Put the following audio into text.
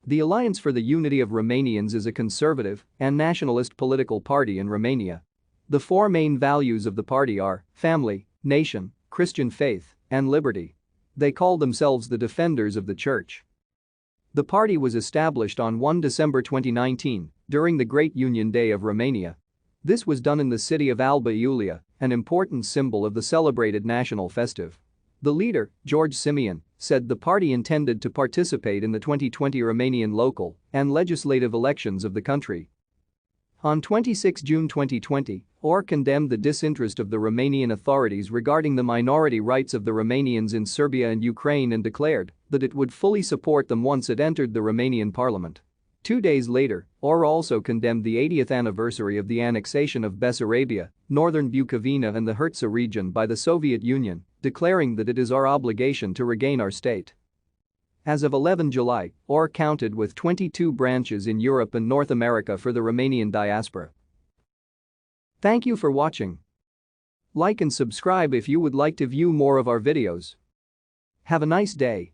The Alliance for the Unity of Romanians is a conservative and nationalist political party in Romania. The four main values of the party are family, nation, Christian faith, and liberty. They call themselves the Defenders of the Church. The party was established on 1 December 2019 during the Great Union Day of Romania. This was done in the city of Alba Iulia, an important symbol of the celebrated national festive. The leader, George Simion, said the party intended to participate in the 2020 Romanian local and legislative elections of the country. On 26 June 2020, OR condemned the disinterest of the Romanian authorities regarding the minority rights of the Romanians in Serbia and Ukraine and declared that it would fully support them once it entered the Romanian parliament. 2 days later, OR also condemned the 80th anniversary of the annexation of Bessarabia, northern Bukovina and the Herzegovina region by the Soviet Union, declaring that it is our obligation to regain our state. As of 11 July, OR counted with 22 branches in Europe and North America for the Romanian diaspora. Thank you for watching. Like and subscribe if you would like to view more of our videos. Have a nice day.